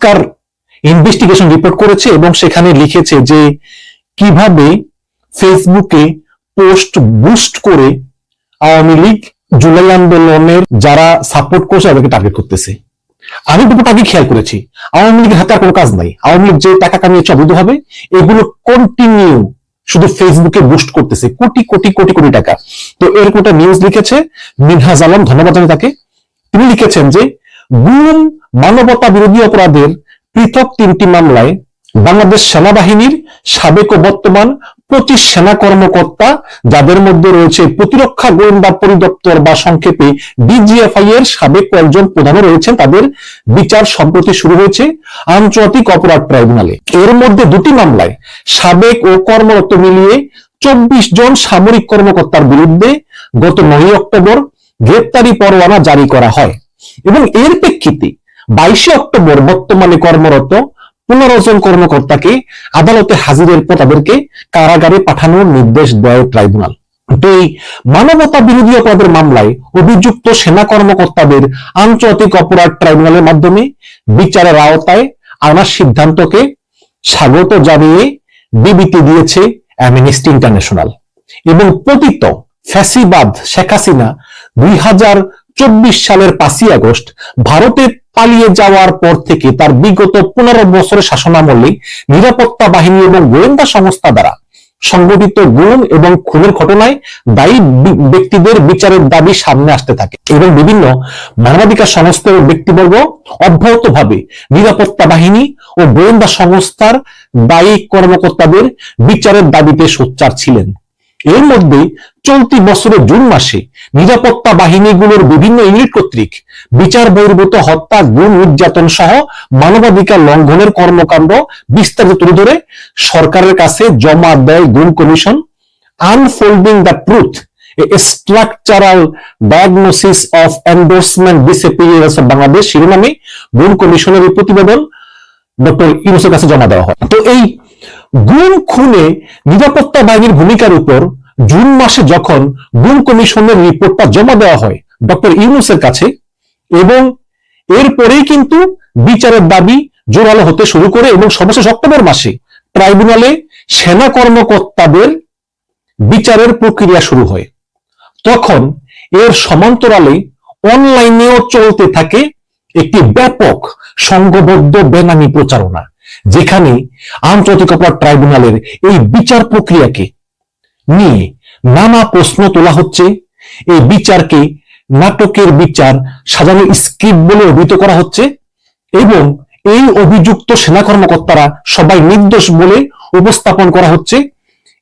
পরিষ্কার investigation report করেছে এবং সেখানে লিখেছে যে কিভাবে ফেসবুকে পোস্ট বুস্ট করে আওয়ামী লীগ জুলাই আন্দোলনের যারা সাপোর্ট করছে তাদেরকে টার্গেট করতেছে। আমি দুটো আগে খেয়াল করেছি, আওয়ামী লীগের হাতে আর কোনো কাজ নাই। আওয়ামী লীগ যে টাকা কামিয়েছে অবৈধভাবে, এগুলো কন্টিনিউ শুধু ফেসবুকে বুস্ট করতেছে কোটি কোটি কোটি কোটি টাকা। তো এরকম একটা নিউজ লিখেছে মিনহাজ আলম, ধন্যবাদ জানাই তাকে। তিনি লিখেছেন যে গুম, মানবতা বিরোধী অপরাধের পৃথক 3টি মামলায় বাংলাদেশ সেনাবাহিনীর সাবেক ও বর্তমান 25 সেনা কর্মকর্তা, যাদের মধ্যে রয়েছে প্রতিরক্ষা গোয়েন্দা পরিদপ্তর বা সংক্ষেপে ডিজিএফআই এর সাবেক কয়েকজন প্রধানও রয়েছেন, তাদের বিচার সম্প্রতি শুরু হয়েছে আন্তর্জাতিক অপরাধ ট্রাইব্যুনালে। এর মধ্যে 2টি মামলায় সাবেক ও কর্মরত মিলিয়ে 24 জন সামরিক কর্মকর্তার বিরুদ্ধে গত 9 অক্টোবর গ্রেপ্তারি পরোয়ানা জারি করা হয় এবং এর প্রেক্ষিতে 22 অক্টোবর বর্তমানে কর্মরত 15 জন কর্মকর্তাকে আদালতে হাজিরের পর তাদেরকে কারাগারে পাঠানোর নির্দেশ দেয় ট্রাইব্যুনাল। তো এই মানবতা বিরোধী অপরাধের মামলায় অভিযুক্ত সেনা কর্মকর্তাদের আন্তর্জাতিক অপরাধ ট্রাইব্যুনালের মাধ্যমে বিচারের আওতায় আনার সিদ্ধান্তকে স্বাগত জানিয়ে বিবৃতি দিয়েছে অ্যামনেস্টি ইন্টারন্যাশনাল। এবং পতিত ফ্যাসিবাদ শেখ হাসিনা 2024 সালের 5ই আগস্ট ভারতে পালিয়ে যাওয়ার পর থেকে তার বিগত 15 বছরের শাসনামলে নিরাপত্তা বাহিনী এবং গোয়েন্দা সংস্থা দ্বারা সংগঠিত গুম এবং খুনের ঘটনায় দায়ী ব্যক্তিদের বিচারের দাবি সামনে আসতে থাকে এবং বিভিন্ন মানবাধিকার সংস্থা ও ব্যক্তিবর্গ অব্যাহতভাবে নিরাপত্তা বাহিনী ও গোয়েন্দা সংস্থার দায়ী কর্মকর্তাদের বিচারের দাবিতে সোচ্চার ছিলেন। এর মধ্যে চলতি বছরের জুন মাসে নিরাপত্তা বাহিনীগুলোর বিভিন্ন ইউনিট কর্তৃক বিচার বহির্ভূত হত্যা, গুম, নির্যাতন সহ মানবাধিকার লঙ্ঘনের কর্মকাণ্ড বিস্তারিত তুলে ধরে সরকারের কাছে জমা দেয় গুম commission unfolding the truth, A structural diagnosis of endorsement disappearance of Bangladesh শিরোনামে গুম কমিশনের এই প্রতিবেদন ডক্টর ইউনূসের কাছে জমা দেওয়া হয়। তো এই গুম খুনে নিরাপত্তা বাহিনীর ভূমিকার উপর জুন মাসে যখন গুম কমিশনের রিপোর্টটা জমা দেওয়া হয় ডক্টর ইউনূসের কাছে, এবং এরপরেই কিন্তু বিচারের দাবি জোরালো হতে শুরু করে এবং সর্বশেষ অক্টোবর মাসে ট্রাইব্যুনালে সেনা কর্মকর্তাদের বিচারের প্রক্রিয়া শুরু হয়। তখন এর সমান্তরালে অনলাইনেও চলতে থাকে একটি ব্যাপক সংঘবদ্ধ বেনামি প্রচারণা, যেখানে আন্তর্জাতিক অপরাধ ট্রাইব্যুনালের এই বিচার প্রক্রিয়াকে নিয়ে নানা প্রশ্ন তোলা হচ্ছে। এই বিচারকে নাটকের বিচার, সাজানো স্ক্রিপ্ট বলে অভিহিত করা হচ্ছে এবং এই অভিযুক্ত সেনা কর্মকর্তারা সবাই নির্দোষ বলে উপস্থাপন করা হচ্ছে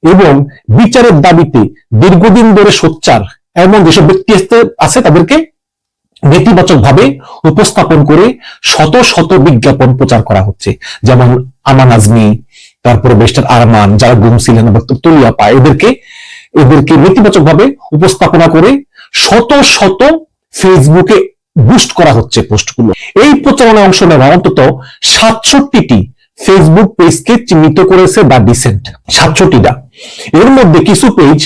এবং বিচারের দাবিতে দীর্ঘদিন ধরে সোচ্চার এমন যেসব ব্যক্তি আছে তাদেরকে নেতিবাচক ভাবে উপস্থাপন করে শত শত বিজ্ঞাপন প্রচার করা হচ্ছে। যেমন আমান আজমি, তারপরে বেস্টার আরমান, যারা গুম ছিলেন, তুলিয়া পায়, এদেরকে নেতিবাচক ভাবে উপস্থাপনা করে শত শত ফেসবুকে বুস্ট করা হচ্ছে পোস্টগুলো। এই প্রচারণায় অংশ নেওয়া অন্তত 67টি ফেসবুক পেজকে চিহ্নিত করেছে দ্য ডিসেন্ট, 67টা। এর মধ্যে কিছু পেজ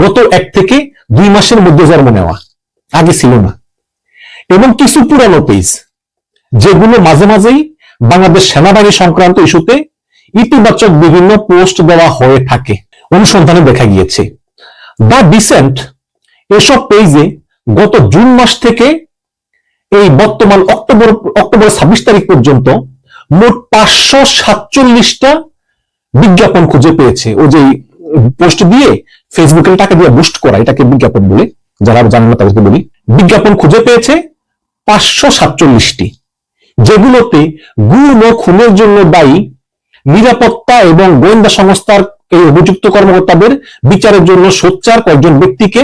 গত 1 থেকে 2 মাসের মধ্যে জন্ম নেওয়া, আগে ছিল না, এবং কিছু পুরানো পেজ যেগুলো মাঝে মাঝেই বাংলাদেশ সেনাবাহিনী সংক্রান্ত ইস্যুতে ইতিবাচক বিভিন্ন পোস্ট দেওয়া হয়ে থাকে। অনুসন্ধানে দেখা গিয়েছে দ্য ডিসেন্ট এসব পেজে গত জুন মাস থেকে এই বর্তমান অক্টোবর 26 তারিখ পর্যন্ত মোট 547টা বিজ্ঞাপন খুঁজে পেয়েছে। ও যে পোস্ট দিয়ে ফেসবুকের টাকা দিয়ে বুস্ট করা, এটাকে বিজ্ঞাপন বলে, যারা জানেন না তাদেরকে বলি। বিজ্ঞাপন খুঁজে পেয়েছে 547টি, যেগুলোতে গুম ও খুনের জন্য দায়ী নিরাপত্তা এবং গোয়েন্দা সংস্থার এই অভিযুক্ত কর্মকর্তাদের বিচারের জন্য সোচ্চার কয়েকজন ব্যক্তিকে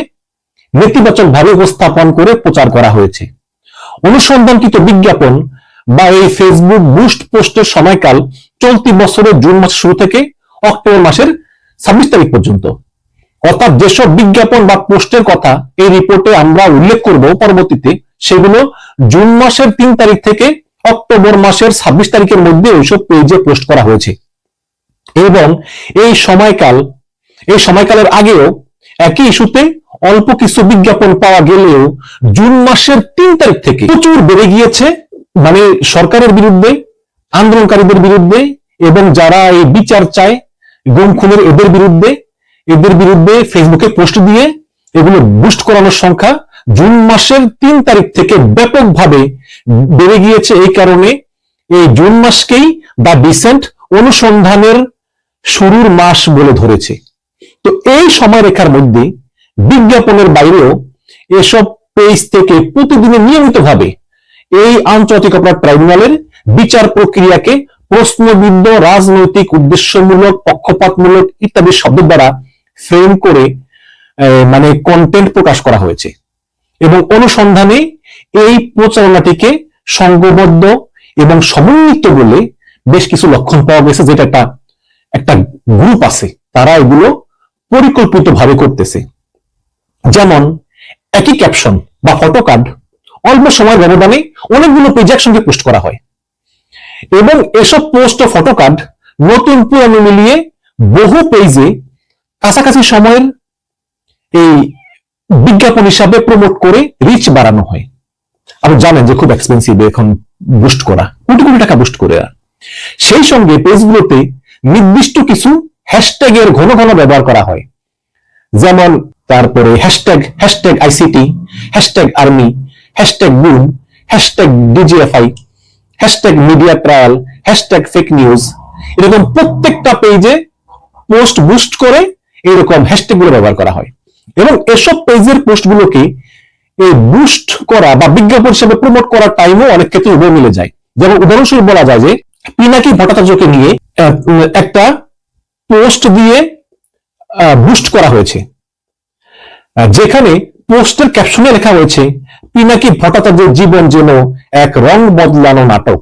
নেতিবাচক ভাবে উপস্থাপন করে প্রচার করা হয়েছে। অনুসন্ধানকৃত বিজ্ঞাপন বা এই ফেসবুক বুস্ট পোস্টের সময়কাল চলতি বছরের জুন মাস শুরু থেকে অক্টোবর মাসের 26 তারিখ পর্যন্ত। অর্থাৎ যেসব বিজ্ঞাপন বা পোস্টের কথা এই রিপোর্টে আমরা উল্লেখ করব পরবর্তীতে, সেগুলো জুন মাসের 3 তারিখ থেকে অক্টোবর মাসের 26 তারিখের মধ্যে ওইসব পেজে পোস্ট করা হয়েছে। এবং এই সময়কালের আগেও একই ইস্যুতে অল্প কিছু বিজ্ঞাপন পাওয়া গেলেও জুন মাসের 3 তারিখ থেকে প্রচুর বেড়ে গিয়েছে, মানে সরকারের বিরুদ্ধে নির্যাতনকারীদের বিরুদ্ধে এবং যারা এই বিচার চায় গুম খুনের এদের বিরুদ্ধে ফেসবুকে পোস্ট দিয়ে এগুলো বুস্ট করানোর সংখ্যা জুন মাসের 3 তারিখ থেকে ব্যাপকভাবে বেড়ে গিয়েছে। এই কারণে এই জুন মাসকেই দ্য ডিসেন্ট অনুসন্ধানের শুরুর মাস বলে ধরেছে। তো এই সময়রেখার মধ্যে বিজ্ঞাপনের বাইরেও এসব পেজ থেকে প্রতিদিনের নিয়মিতভাবে এই আন্তর্জাতিক অপরাধ ট্রাইব্যুনালের বিচার প্রক্রিয়াকে প্রশ্নবিদ্ধ, রাজনৈতিক, উদ্দেশ্যমূলক, পক্ষপাতমূলক ইত্যাদি শব্দ দ্বারা ফ্রেম করে মানে কন্টেন্ট প্রকাশ করা হয়েছে এবং অনুসন্ধানে এই প্রচারণাটিকে সংঘবদ্ধ এবং সমন্বিত বলে বেশ কিছু লক্ষণ পাওয়া গেছে, যেটা একটা গ্রুপ আছে, তারা এগুলো পরিকল্পিতভাবে করতেছে। যেমন একই ক্যাপশন বা ফটো কার্ড অল্প সময়ের ব্যবধানে অনেকগুলো পেজ একসঙ্গে পোস্ট করা হয় এবং এসব পোস্ট ও ফটো কার্ড নতুন পুরানো মিলিয়ে বহু পেজে কাছাকাছি সময়ের এই বিজ্ঞাপন হিসাবে প্রমোট করে রিচ বাড়ানো হয়। আপনি জানেন যে খুব এক্সপেন্সিভ এখন বুস্ট করা, কোটি কোটি টাকা বুস্ট করে। সেই সঙ্গে পেজগুলোতে নির্দিষ্ট কিছু হ্যাশট্যাগের ঘন ঘন ব্যবহার করা হয়, যেমন তারপরে hashtag ICT, hashtag army, hashtag broom, hashtag DGFI, hashtag media trial, hashtag fake news. এরকম প্রত্যেকটা পেজে পোস্ট বুস্ট করে এরকম হ্যাশট্যাগ গুলো ব্যবহার করা হয় এবং এসব পেজের পোস্টগুলোকে এই বুস্ট করা বা বিজ্ঞাপন হিসেবে প্রমোট করার টাইমও অনেক ক্ষেত্রে উভয় মিলে যায়। যেমন উদাহরণস্বরূপ বলা যায় যে পিনাকি ভট্টাচার্যকে নিয়ে একটা পোস্ট দিয়ে বুস্ট করা হয়েছে, যেখানে পোস্টের ক্যাপশনে লেখা হয়েছে পিনাকি ভট্টাচার্যের জীবন যেন এক রং বদলানো নাটক।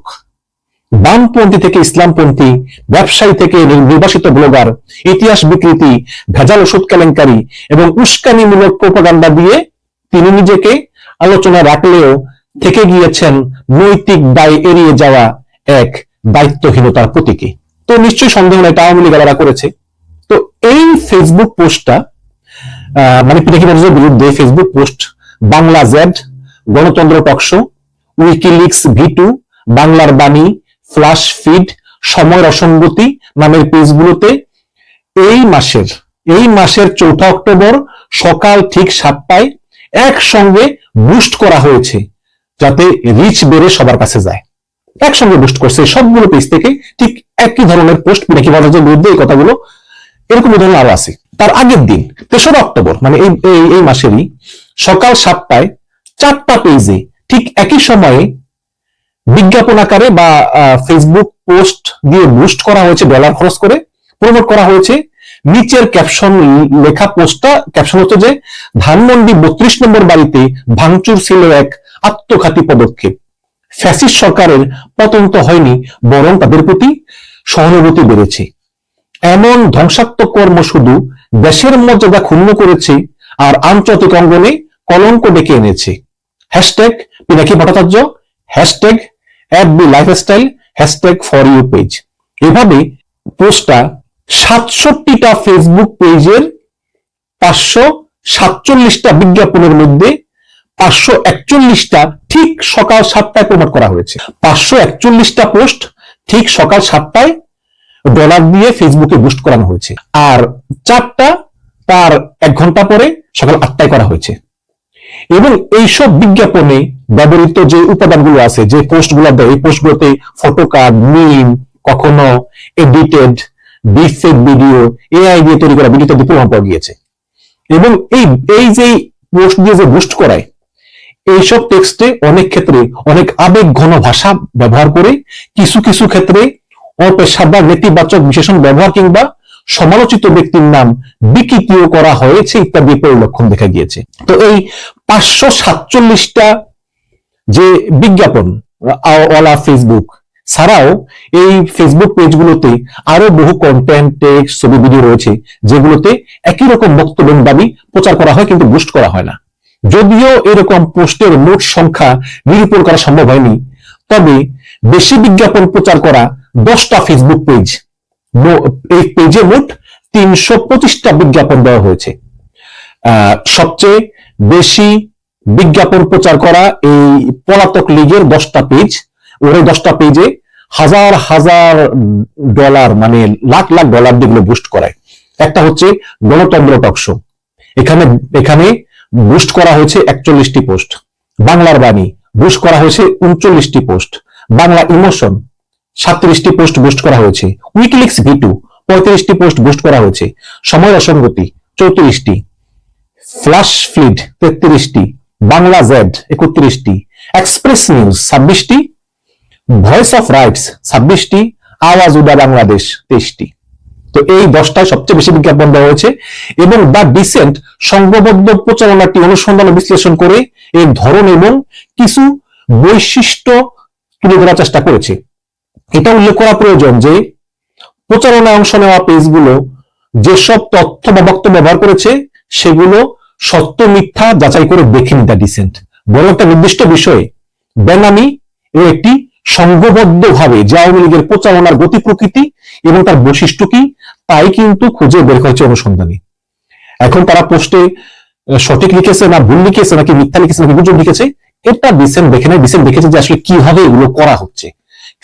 বামপন্থী থেকে ইসলামপন্থী, ব্যবসায়ী থেকে নির্বাসিত ব্লগার, ইতিহাস বিকৃতি, ভেজাল ওষুধ কেলেঙ্কারি এবং উস্কানিমূলক প্রোপাগান্ডা দিয়ে তিনি নিজেকে আলোচনায় রাখলেও থেকে গিয়েছেন নৈতিক দায় এড়িয়ে যাওয়া এক দায়িত্বহীনতার প্রতীকে। তো নিশ্চয়ই সন্দেহ নাই এটা আওয়ামী লীগ যারা করেছে। তো এই ফেসবুক পোস্টটা মানে পিনাকি ভট্টাচার্যের বিরুদ্ধে ফেসবুক পোস্ট বাংলা জেড, গণতন্ত্র টকশো, উইকিলিক্স ভি2, বাংলার বাণী, ফ্লাশ ফিড, সময়ের অসঙ্গতি নামের পেজগুলোতে এই মাসের 4 অক্টোবর সকাল ঠিক 7টায় একসঙ্গে বুস্ট করা হয়েছে, যাতে রিচ বেড়ে সবার কাছে যায়। একসঙ্গে বুস্ট করছে সবগুলো পেজ থেকে ঠিক একই ধরনের পোস্ট পিনাকি ভট্টাচার্যের বিরুদ্ধে। এই কথাগুলো এরকম উদাহরণ আরো আছে। তার আগের দিন 3 অক্টোবর মানে এই মাসেরই সকাল 7টায় 4টা পেজে ঠিক একই সময়ে বিজ্ঞাপন আকারে বা ফেসবুক পোস্ট দিয়ে বুস্ট করা হয়েছে, ডলার খরচ করে প্রমোট করা হয়েছে। নিচের ক্যাপশন লেখা পোস্টটা ক্যাপশন হচ্ছে যে ধানমন্ডি 32 নম্বর বাড়িতে ভাঙচুর ছিল এক আত্মঘাতী পদক্ষেপ, ফ্যাসিস্ট সরকারের পতন তো হয়নি বরং তাদের প্রতি সহানুভূতি বেড়েছে, এমন ধ্বংসাত্মক কর্ম শুধু দেশের মর্যাদা ক্ষুণ্ণ করেছে আর আন্তর্জাতিক অঙ্গনে কলঙ্ক ডেকে এনেছে। Hashtag Pinaki Bhattacharya, hashtag @the lifestyle, hashtag for you page. এভাবে পোস্টটা 67টা ফেসবুক পেজের 547টা বিজ্ঞাপনের মধ্যে 541টা ঠিক সকাল 7টায় প্রমোট করা হয়েছে। 541টা পোস্ট ঠিক সকাল 7টায় ডলার দিয়ে ফেসবুকে বুস্ট করানো হয়েছে, আর 4টা তার 1 ঘন্টা পরে সকাল 8টায় করা হয়েছে। এবং এইসব বিজ্ঞাপনে ব্যবহৃত যে উপাদানগুলো আছে, যে পোস্টগুলো দেয়, এই পোস্টগুলোতে ফটো কার্ড, মিম, কখনো এডিটেড ডিপফেক ভিডিও, এআই দিয়ে তৈরি করা ভিডিওতে প্রমাণ পাওয়া গিয়েছে। এবং এই যে পোস্ট দিয়ে যে বুস্ট করায়, এইসব টেক্সটে অনেক ক্ষেত্রে অনেক আবেগ ঘন ভাষা ব্যবহার করে কিছু কিছু ক্ষেত্রে অপেশাদার নেতিবাচক বিশেষণ ব্যবহার কিংবা সমালোচিত ব্যক্তির নাম বিকৃতিও করা হয়েছে ইত্যাদি পরিলক্ষণ দেখা গিয়েছে। তো এই 547টা যে বিজ্ঞাপন ওয়ালা ফেসবুক ছাড়াও এই ফেসবুক পেজগুলোতে আরো বহু কন্টেন্ট, টেক্সট, ছবি, ভিডিও রয়েছে যেগুলোতে একই রকম বক্তব্য দাবি প্রচার করা হয় কিন্তু বুস্ট করা হয় না। যদিও এরকম পোস্টের মোট সংখ্যা নিরূপণ করা সম্ভব হয়নি, তবে বেশি বিজ্ঞাপন প্রচার করা 10টা ফেসবুক পেজ, এই পেজে মোট 325টা বিজ্ঞাপন দেওয়া হয়েছে। সবচেয়ে বেশি বিজ্ঞাপন প্রচার করা এই পলাতক লীগের 10টা পেজ, ওর 10টা পেজে হাজার হাজার ডলার, মানে লাখ লাখ ডলার যেগুলো বুস্ট করায়। একটা হচ্ছে গণতন্ত্র টকশো, এখানে এখানে বুস্ট করা হয়েছে 41টি পোস্ট। বাংলার বাণী বুস্ট করা হয়েছে 39টি পোস্ট। বাংলা ইমোশন 37টি পোস্ট বুস্ট করা হয়েছে। উইকিলিক্স ভিটু 35টি পোস্ট বুস্ট করা হয়েছে। সময় অসঙ্গতি 34টি। ফ্ল্যাশ ফিড 33টি। বাংলা জেড 31টি। এক্সপ্রেস নিউজ 26টি। ভয়েস অফ রাইটস 26টি। আওয়াজ উদা বাংলাদেশ 23টি। তো এই 10টায় সবচেয়ে বেশি বিজ্ঞাপন দেওয়া হয়েছে এবং দ্য ডিসেন্ট সংঘবদ্ধ প্রচারণাটি অনুসন্ধান ও বিশ্লেষণ করে এর ধরন এবং কিছু বৈশিষ্ট্য তুলে ধরার চেষ্টা করেছে। এটা উল্লেখ করা প্রয়োজন যে প্রচারণায় অংশ নেওয়া পেজগুলো যেসব তথ্য বা বক্তব্য ব্যবহার করেছে সেগুলো সত্য মিথ্যা যাচাই করে দেখেনি দ্য ডিসেন্ট, বরং একটা নির্দিষ্ট বিষয়ে বেনামি এর একটি সংঘবদ্ধভাবে যে আওয়ামী লীগের প্রচারণার গতি প্রকৃতি এবং তার বৈশিষ্ট্য কি তাই কিন্তু খুঁজে বের করেছে অনুসন্ধানী। এখন তারা পোস্টে সঠিক লিখেছে না ভুল লিখেছে নাকি মিথ্যা লিখেছে নাকি গুজব লিখেছে এটা ডিসেন্ট দেখে নেয়। ডিসেন্ট দেখেছে যে আসলে কিভাবে এগুলো করা হচ্ছে,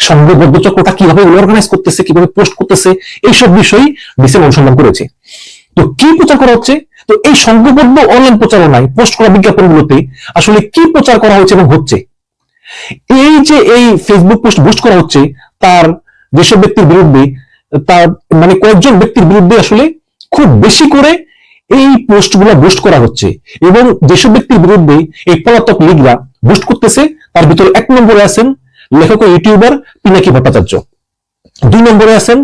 সংঘবদ্ধ চক্রটা কিভাবে অর্গানাইজ করতেছে, কিভাবে পোস্ট করতেছে, এইসব বিষয়ই ডিসেন্ট অনুসন্ধান করেছে। তো কি প্রচার করা হচ্ছে, তো এই সংঘবদ্ধ অনলাইন প্রচারণায় পোস্ট করা বিজ্ঞাপনগুলোতে আসলে কি প্রচার করা হচ্ছে এবং হচ্ছে। এই যে এই ফেসবুক পোস্ট বুস্ট করা হচ্ছে তার যেসব ব্যক্তির বিরুদ্ধে, তার মানে কয়েকজন ব্যক্তির বিরুদ্ধে আসলে খুব বেশি করে এই পোস্টগুলো বুস্ট করা হচ্ছে এবং যেসব ব্যক্তির বিরুদ্ধে এই পলাতক লীগরা বুস্ট করতেছে তার ভিতরে 1 নম্বরে আছেন লেখক ও ইউটিউবার পিনাকি ভট্টাচার্য, 2 নম্বরে আছেন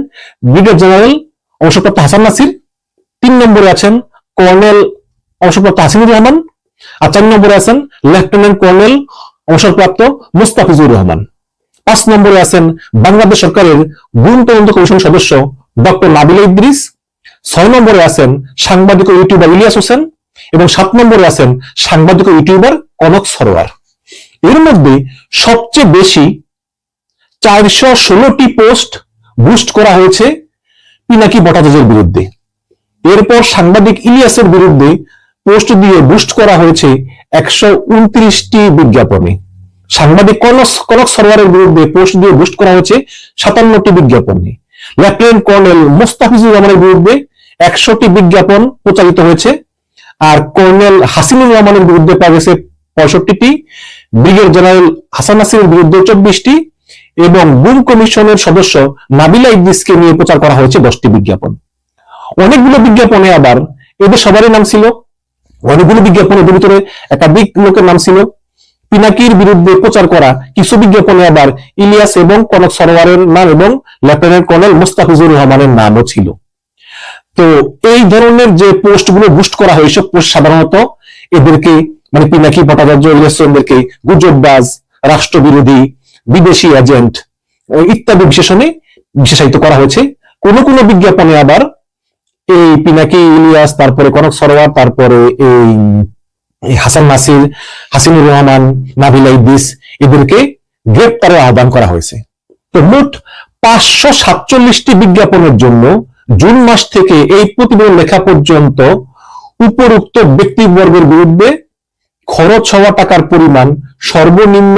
ব্রিগেডিয়ার জেনারেল অবসরপ্রাপ্ত হাসান নাসির, 3 নম্বরে আছেন কর্নেল অবসরপ্রাপ্ত হাসিনুর রহমান, আর 4 নম্বরে আছেন লেফটেন্যান্ট কর্নেল অবসরপ্রাপ্ত মোস্তাফিজুর রহমান, 5 নম্বরে আছেন বাংলাদেশ সরকারের গুম তদন্ত কমিশন সদস্য ডক্টর নাবিলা ইদ্রিস, 6 নম্বরে আছেন সাংবাদিক ও ইউটিউবার ইলিয়াস হোসেন এবং 7 নম্বরে আছেন সাংবাদিক ও ইউটিউবার কনক সরোয়ার। এর মধ্যে সবচেয়ে বেশি 416টি পোস্ট বুস্ট করা হয়েছে পিনাকি ভট্টাচার্যের বিরুদ্ধে। এরপর সাংবাদিক ইলিয়াসের বিরুদ্ধে পোস্ট দিয়ে বুস্ট করা হয়েছে 129টি বিজ্ঞাপনে। সাংবাদিক কনক সরোয়ারের বিরুদ্ধে পোস্ট দিয়ে বুস্ট করা হয়েছে 57টি বিজ্ঞাপনে। লেফটেন্যান্ট কর্নেল মোস্তাফিজুর রহমানের বিরুদ্ধে 100টি বিজ্ঞাপন প্রচারিত হয়েছে, আর কর্নেল হাসিনুর রহমানের বিরুদ্ধে পাওয়া গেছে 65টি, ব্রিগেডিয়ার জেনারেল হাসান নাসিরের বিরুদ্ধে 24টি এবং গুম কমিশনের সদস্য নাবিলা ইদ্রিসকে নিয়ে প্রচার করা হয়েছে 10টি বিজ্ঞাপন। অনেকগুলো বিজ্ঞাপনে আবার এদের সবারই নাম ছিল, অনেকগুলো বিজ্ঞাপনের ভিতরে একাধিক লোকের নাম ছিল। পিনাকির বিরুদ্ধে প্রচার করা কিছু বিজ্ঞাপনে আবার ইলিয়াস এবং কনক সরোয়ারের নাম এবং লেফটেন্যান্ট কর্নেল মোস্তাফিজুর রহমানের নামও ছিল। তো এই ধরনের যে পোস্টগুলো বুস্ট করা হয় এইসব পোস্ট সাধারণত এদেরকে মানে পিনাকি ভট্টাচার্য ইলিয়াসদেরকে গুজববাজ, রাষ্ট্রবিরোধী, বিদেশি এজেন্ট ইত্যাদি বিশেষণে বিশেষায়িত করা হয়েছে। কোন কোন বিজ্ঞাপনে আবার এই পিনাকি, ইলিয়াস, তারপরে কনক সরোয়ার, তারপরে এই হাসান নাসির, হাসিনুর রহমান, নাবিলা ইদ্রিস এদেরকে গ্রেপ্তারের আহ্বান করা হয়েছে। তো মোট 547টি বিজ্ঞাপনের জন্য জুন মাস থেকে এই প্রতিবেদন লেখা পর্যন্ত উপরোক্ত ব্যক্তিবর্গের বিরুদ্ধে খরচ হওয়া টাকার পরিমাণ সর্বনিম্ন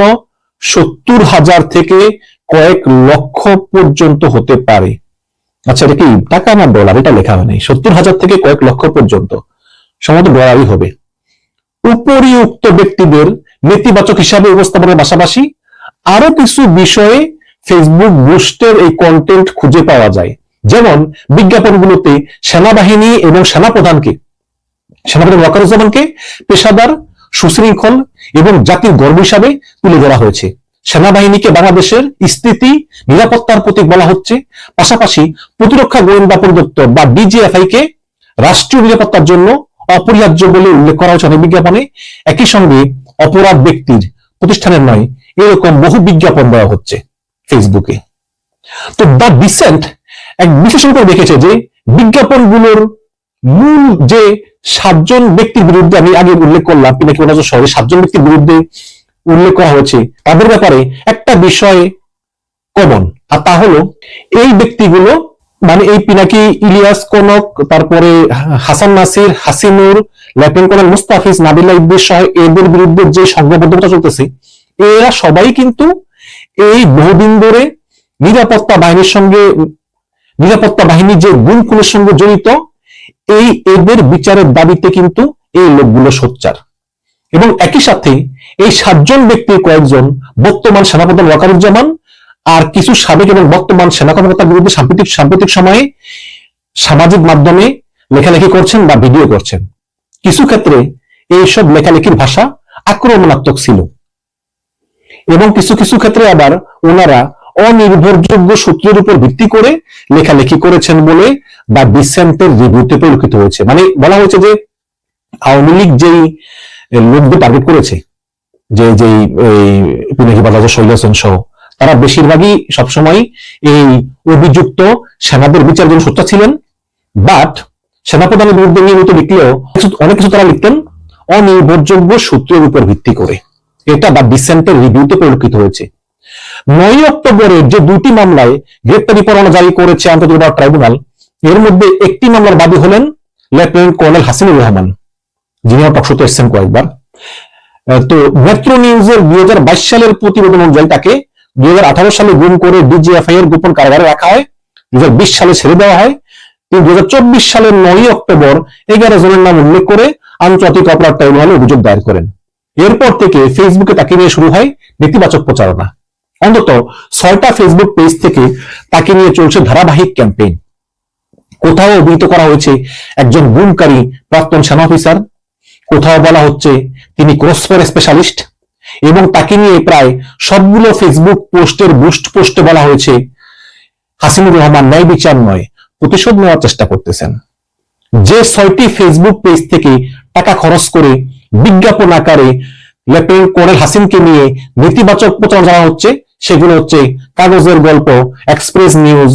70,000 থেকে কয়েক লক্ষ পর্যন্ত হতে পারে। আচ্ছা, এটা কি টাকা না ডলার? এটা লেখা হয় নাই। 70,000 থেকে কয়েক লক্ষ পর্যন্ত, সম্ভবত ডলারই হবে। উপরিউক্ত ব্যক্তিদের নেতিবাচক হিসাবে উপস্থাপনের পাশাপাশি আরো কিছু বিষয়ে ফেসবুক বুস্টের এই কন্টেন্ট খুঁজে পাওয়া যায়। যেমন বিজ্ঞাপনগুলোতে সেনাবাহিনী এবং সেনাপ্রধান ওয়াকারুজ্জামানকে পেশাদার, সুশৃঙ্খল এবং জাতির গর্ব হিসাবে তুলে ধরা হয়েছে। সেনাবাহিনীকে বাংলাদেশের স্থিতি নিরাপত্তার প্রতীক বলা হচ্ছে। পাশাপাশি প্রতিরক্ষা গোয়েন্দা পরিদপ্তর বা ডিজিএফআই কে রাষ্ট্রীয় নিরাপত্তার জন্য অপরিহার্য বলে উল্লেখ করা হচ্ছে অনেক বিজ্ঞাপনে। একই সঙ্গে অপরাধ ব্যক্তির, প্রতিষ্ঠানের নয়, এরকম বহু বিজ্ঞাপন দেওয়া হচ্ছে ফেসবুকে। তো দ্য ডিসেন্ট এক বিশ্লেষণ করে দেখেছে যে বিজ্ঞাপনগুলোর মূল যে 7 জন ব্যক্তির বিরুদ্ধে আমি আগে উল্লেখ করলাম, পিনাকি ভট্টাচার্য শহরে 7 জন ব্যক্তির বিরুদ্ধে উল্লেখ করা হয়েছে, তাদের ব্যাপারে একটা বিষয় কমন, আর তা হলো এই ব্যক্তিগুলো মানে এই পিনাকি, ইলিয়াস, কনক, তারপরে হাসান নাসির, হাসিনুর, লেফটেন্যান্ট কর্নেল মুস্তাফিজ, নাবিলা ইদ্রিস সহ এদের বিরুদ্ধে যে সংঘবদ্ধতা চলতেছে, এরা সবাই কিন্তু এই বহুদিন ধরে নিরাপত্তা বাহিনী যে গুম খুনের সঙ্গে জড়িত, এদের বিচারের দাবিতে কিন্তু এই লোকগুলো সোচ্চার। এবং একই সাথে এই 7 জন ব্যক্তির কয়েকজন বর্তমান সেনাপ্রধান ওয়াকারুজ্জামান আর কিছু সাবেক এবং বর্তমান সেনা কর্মকর্তার বিরুদ্ধে সাম্প্রতিক সময়ে সামাজিক মাধ্যমে লেখালেখি করছেন বা ভিডিও করছেন। কিছু ক্ষেত্রে এইসব লেখালেখির ভাষা আক্রমণাত্মক ছিল এবং কিছু কিছু ক্ষেত্রে আবার ওনারা অনির্ভরযোগ্য সূত্রের উপর ভিত্তি করে লেখালেখি করেছেন বলে দ্য ডিসেন্টের রিভিউতে পরিলক্ষিত হয়েছে। মানে বলা হয়েছে যে আওয়ামী লীগ যেই লোকদের টার্গেট করেছে, যে পিনাকি বাজার, শৈল হোসেন সহ, তারা বেশিরভাগই সবসময় এই অভিযুক্ত সেনাদের বিচারের জন্য সোচ্চার ছিলেন। বাট সেনাপ্রধানের বিরুদ্ধে নিয়মিত লিখলেও অনেক কিছু তারা লিখতেন অনির্ভরযোগ্য সূত্রের উপর ভিত্তি করে। এটা দ্য ডিসেন্টের রিভিউতে পরিলক্ষিত হয়েছে। 9 অক্টোবরের যে 2টি মামলায় গ্রেপ্তারি পরোয়ানা জারি করেছে আন্তর্জাতিক ট্রাইব্যুনাল, এর মধ্যে একটি মামলার বাদী হলেন লেফটেন্যান্ট কর্নেল হাসিনুর রহমান, যিনি টকশোতে এসেছেন কয়েকবার। তো মেট্রো নিউজের 2022 সালের প্রতিবেদন অনুযায়ী তাকে 2018 সালে গুম করে ডিজিএফআই এর গোপন কারাগারে রাখা হয়, 2020 সালে ছেড়ে দেওয়া হয়। 2024 সালের 9 অক্টোবর 11 জনের নাম উল্লেখ করে আন্তর্জাতিক অপরাধ ট্রাইব্যুনালে অভিযোগ দায়ের করেন। এরপর থেকে ফেসবুকে তাকে নিয়ে শুরু হয় নেতিবাচক প্রচারণা। অন্তত 6টা ফেসবুক পেজ থেকে তাকে নিয়ে চলছে ধারাবাহিক ক্যাম্পেইন। কোথাও অভিহিত করা হয়েছে একজন গুমকারী প্রাক্তন সেনা অফিসার, কোথাও বলা হচ্ছে তিনি ক্রসফায়ার স্পেশালিস্ট, এবং তাকে নিয়ে প্রায় সবগুলো ফেসবুক পোস্টের বুস্ট পোস্টে বলা হয়েছে হাসিনুর রহমান ন্যায় বিচার নয়, প্রতিশোধ নেওয়ার চেষ্টা করতেছেন। যে 6টি ফেসবুক পেজ থেকে টাকা খরচ করে বিজ্ঞাপন আকারে লেফটেন্যান্ট কর্নেল হাসিনকে নিয়ে নেতিবাচক প্রচার জানা হচ্ছে, সেগুলো হচ্ছে কাগজের গল্প, এক্সপ্রেস নিউজ,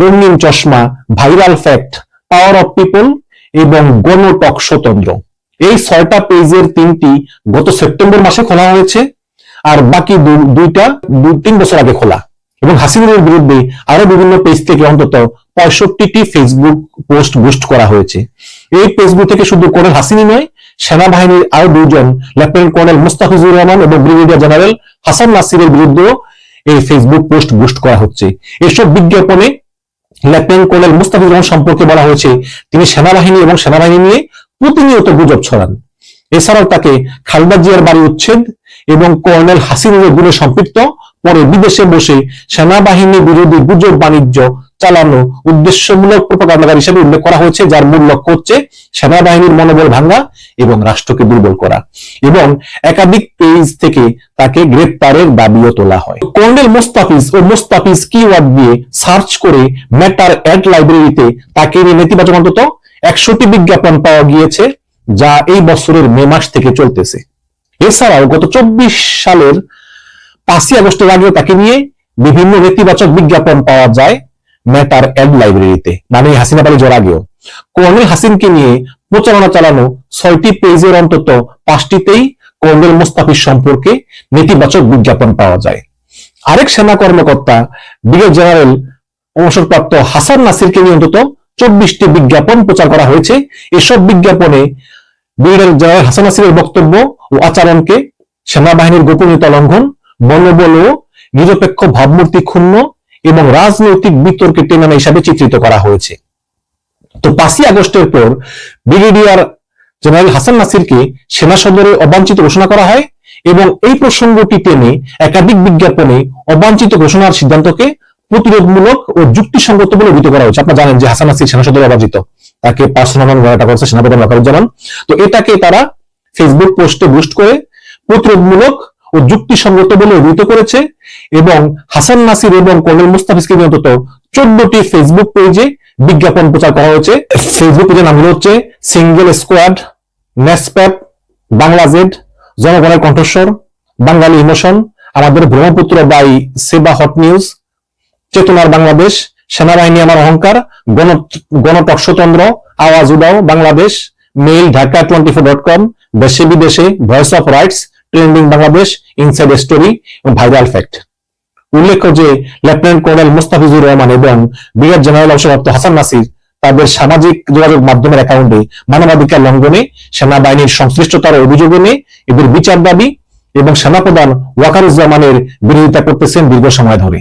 রঙিন চশমা, viral fact, power of people এবং গণটক স্বতন্ত্র। এই 6টা পেজের 3টি গত সেপ্টেম্বর মাসে খোলা হয়েছে, আর বাকি 2-3 বছর আগে খোলা। এবং হাসিনুরের বিরুদ্ধে আরো বিভিন্ন পেজ থেকে অন্তত 65টি ফেসবুক পোস্ট বুস্ট করা হয়েছে। এই ফেসবুক থেকে শুধু কর্নেল হাসিনি নয়, সেনাবাহিনীর আরো 2 জন লেফটেন্যান্ট কর্নেল মুস্তাফিজুর রহমান এবং ব্রিগেডিয়ার জেনারেল হাসান নাসিরের বিরুদ্ধেও এই ফেসবুক পোস্ট বুস্ট করা হচ্ছে। এসব বিজ্ঞাপনে লেফটেন্যান্ট কর্নেল মুস্তাফিজুর রহমান সম্পর্কে বলা হয়েছে তিনি সেনাবাহিনী এবং সেনাবাহিনী নিয়ে প্রতিনিয়ত গুজব ছড়ান। এছাড়াও তাকে খালেদা জিয়ার বাড়ি উচ্ছেদ এবং কর্নেল হাসিনুরের গুণে সম্পৃক্ত, পরে বিদেশে বসে সেনাবাহিনী বিরোধী গুজব বাণিজ্য চালানো উদ্দেশ্যমূলক প্রোপাগান্ডাকারী হিসেবে উল্লেখ করা হয়েছে, যার মূল লক্ষ্য হচ্ছে সেনাবাহিনীর মনোবল ভাঙা এবং রাষ্ট্রকে দুর্বল করা। এবং একাধিক পেজ থেকে তাকে গ্রেপ্তারের দাবিও তোলা হয়। কর্নেল মোস্তাফিজ ও মোস্তাফিজ কিওয়ার্ড দিয়ে সার্চ করে মেটার অ্যাড লাইব্রেরিতে তাকে নিয়ে নেতিবাচক অন্তত 100টি বিজ্ঞাপন পাওয়া গিয়েছে, যা এই বছরের মে মাস থেকে চলতেছে। এছাড়াও গত 24 সালের 5ই আগস্টের আগে তাকে নিয়ে বিভিন্ন নেতিবাচক বিজ্ঞাপন পাওয়া যায় মেটার অ্যাড লাইব্রেরিতে, মানে হাসিনা পালিয়ে যাওয়ার আগেও। কর্নেল হাসিনকে নিয়ে প্রচারণা চালানো 6টি পেজের অন্তত 5টিতেই কর্নেল মোস্তাফিজ সম্পর্কে নেতিবাচক বিজ্ঞাপন পাওয়া যায়। আরেক সেনা কর্মকর্তা ব্রিগেডিয়ার জেনারেল অবসরপ্রাপ্ত হাসান নাসিরকে নিয়ে অন্তত 24টি বিজ্ঞাপন প্রচার করা হয়েছে। এসব বিজ্ঞাপনে ব্রিগেডিয়ার জেনারেল হাসান নাসিরের বক্তব্য ও আচরণকে সেনাবাহিনীর গোপনীয়তা লঙ্ঘন, মনোবল ও নিরপেক্ষ ভাবমূর্তি ক্ষুণ্ণ এবং রাজনৈতিক বিতর্কে টেনে হিসাবে চিত্রিত করা হয়েছে। তো 5ই আগস্টের পর ব্রিগেডিয়ার জেনারেল হাসান নাসিরকে সেনা সদরে অবাঞ্ছিত ঘোষণা করা হয় এবং এই প্রসঙ্গটি টেনে একাধিক বিজ্ঞাপনে অবাঞ্ছিত ঘোষণার সিদ্ধান্তকে প্রতিরোধমূলক ও যুক্তিসঙ্গত বলে অভিহিত করা হয়েছে। আপনারা জানেন যে হাসান নাসির সেনা সদরে অবাঞ্ছিত, তাকে পার্সোনাল গড়াটা করেছে সেনাপ্রধান ওয়াকারুজ্জামান। তো এটাকে তারা ফেসবুক পোস্টে বুস্ট করে প্রতিরোধমূলক ও যুক্তিসঙ্গত বলে অভিহিত করেছে এবং হাসান নাসির এবং কর্নেল মুস্তাফিজকে নিয়ে অন্তত 14টি ফেসবুক পেজে বিজ্ঞাপন প্রচার করা হয়েছে। ফেসবুক পেজের নামগুলো হচ্ছে সিঙ্গেল স্কোয়াড, নেসপ্যাপ, বাংলাজেড, জনগণের কণ্ঠস্বর, বাঙালি ইমোশন, আমাদের ব্রহ্মপুত্র বাই সেবা হট নিউজ, চেতনার বাংলাদেশ, সেনাবাহিনী আমার অহংকার, গণটক স্বতন্ত্র, আওয়াজ উদাও বাংলাদেশ, মেইল ঢাকা24.com, দেশে বিদেশে, voice of rights, trending Bangladesh, inside story এবং ভাইরাল ফ্যাক্ট। উল্লেখ্য যে লেফটেন্যান্ট কর্নেল মুস্তাফিজুর রহমান এবং ব্রিগেডিয়ার জেনারেল অবসরপ্রাপ্ত হাসান নাসির তাদের সামাজিক যোগাযোগ মাধ্যমের অ্যাকাউন্টে মানবাধিকার লঙ্ঘনে, সেনাবাহিনীর সংশ্লিষ্টতার অভিযোগ এনে এদের বিচার দাবি এবং সেনাপ্রধান ওয়াকারুজ্জামানের বিরোধিতা করতেছেন দীর্ঘ সময় ধরে।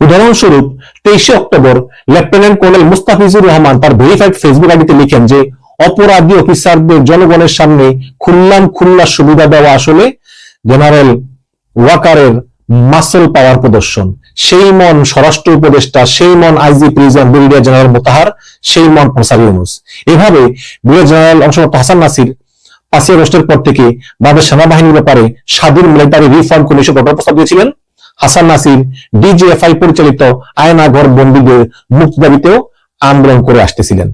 উদাহরণস্বরূপ 23 October lieutenant colonel Mustafizur Rahman তার ভেরিফাইড ফেসবুক আইডিতে লিখেন যে অপরাধী অফিসারদের জনগণের সামনে খুল্লা সুবিধা দেওয়া আসলে জেনারেল ওয়াকারের মাসল পাওয়ার প্রদর্শন। সেই মন স্বরাষ্ট্র উপদেষ্টা, সেই মন IG prison brigadier general Motahar, সেই মন প্রফেসর ইউনূস। এভাবে ব্রিগেডিয়ার জেনারেল অংশরত হাসান নাসির 5 আগস্টের পর থেকে বাংলাদেশ সেনাবাহিনীর ব্যাপারে স্বাধীন মিলিটারি রিফর্ম কমিশন গঠনের প্রস্তাব দিয়েছিলেন। হাসান নাসির ডিজিএফআই পরিচালিত আয়নাঘর বন্দীদের মুক্তি দাবিতেও আন্দোলন করে আসতেছিলেন।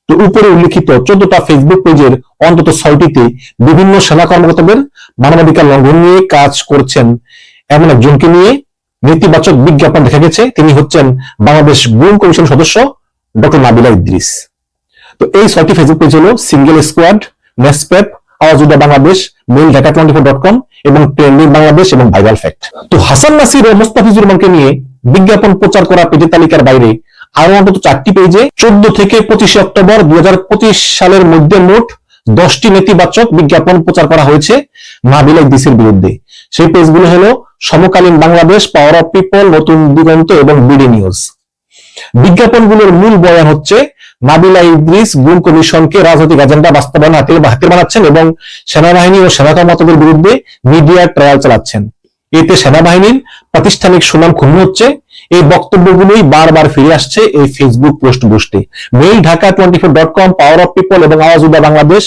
তো উপরে উল্লিখিত 14টা ফেসবুক পেজের অন্তত 6টিতে বিভিন্ন সেনা কর্মকর্তাদের মানবাধিকার লঙ্ঘন নিয়ে কাজ করছেন এমন একজনকে নিয়ে নেতিবাচক বিজ্ঞাপন দেখা গেছে। তিনি হচ্ছেন বাংলাদেশ গুম কমিশন সদস্য ডক্টর নাবিলা ইদ্রিস। তো এই 6টি ফেসবুক পেজ হলো সিঙ্গেল স্কোয়াড, নেসপেপ, আওয়াজুদ্দা বাংলাদেশ, মেইল ঢাকা24.com এবং ট্রেন্ডিং বাংলাদেশ এবং ভাইরাল ফ্যাক্ট। তো হাসান নাসির ও মুস্তাফিজুর রহমানকে নিয়ে বিজ্ঞাপন প্রচার করা পেজের তালিকার বাইরে আরো অন্তত 4টি পেজে 14 থেকে 25 অক্টোবর 2025 সালের মধ্যে মোট 10টি নেতিবাচক বিজ্ঞাপন প্রচার করা হয়েছে নাবিলা ইদ্রিসের বিরুদ্ধে। সেই পেজগুলো হলো সমকালীন বাংলাদেশ, পাওয়ার অফ পিপল, নতুন দিগন্ত এবং বিডি নিউজ। বিজ্ঞাপনগুলোর মূল বয়ান হচ্ছে নাবিলা ইদ্রিস গুম কমিশনকে রাজনৈতিক এজেন্ডা বাস্তবায়ন হাতিয়ার বানাচ্ছেন এবং সেনাবাহিনী ও সেনা কর্মকর্তাদের বিরুদ্ধে মিডিয়া ট্রায়াল চালাচ্ছেন। এতে সেনাবাহিনীর প্রাতিষ্ঠানিক সুনাম ক্ষুণ্ণ হচ্ছে। এই বক্তব্যগুলোই বারবার ফিরে আসছে এই ফেসবুক পোস্ট বুস্টে। মেইল ঢাকা24.com, পাওয়ার অফ পিপল এবং আওয়াজুদ্দা বাংলাদেশ,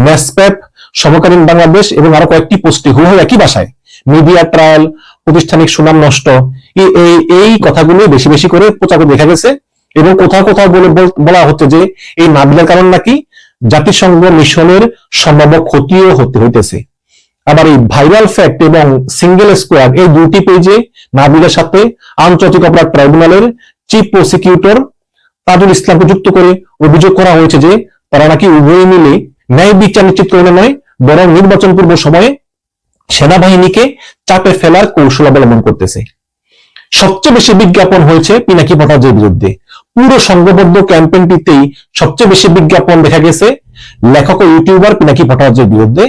নেসপেপ, সমকালীন বাংলাদেশ এবং আরো কয়েকটি পোস্টে হুবহু একই ভাষায় মিডিয়া ট্রায়াল, প্রাতিষ্ঠানিক সুনাম নষ্ট, এই কথাগুলো বেশি বেশি করে প্রচার করে দেখা গেছে। এবং কোথাও কোথাও বলা হচ্ছে যে এই নাবিলার কারণ নাকি জাতিসংঘ মিশনের সম্ভাব্য ক্ষতিও হইতেছে। আবার এই ভাইরাল ফ্যাক্ট এবং সিঙ্গেল স্কোয়াড এই দুটি পেজে নাবিলার সাথে আন্তর্জাতিক অপরাধ ট্রাইব্যুনালের চিফ প্রসিকিউটর তাজুল ইসলামকে যুক্ত করে অভিযোগ করা হয়েছে যে তারা নাকি উভয় মিলে ন্যায় বিচার নিশ্চিত করে নয়, বরং নির্বাচন পূর্ব সময়ে সেনাবাহিনীকে চাপে ফেলার কৌশল অবলম্বন করতেছে। সবচেয়ে বেশি বিজ্ঞাপন হয়েছে পিনাকি ভট্টাচার্যের বিরুদ্ধে। পুরো সংঘবদ্ধ ক্যাম্পেইনটিতেই সবচেয়ে বেশি বিজ্ঞাপন দেখা গেছে লেখক ও ইউটিউবার পিনাকি ভট্টাচার্যের বিরুদ্ধে।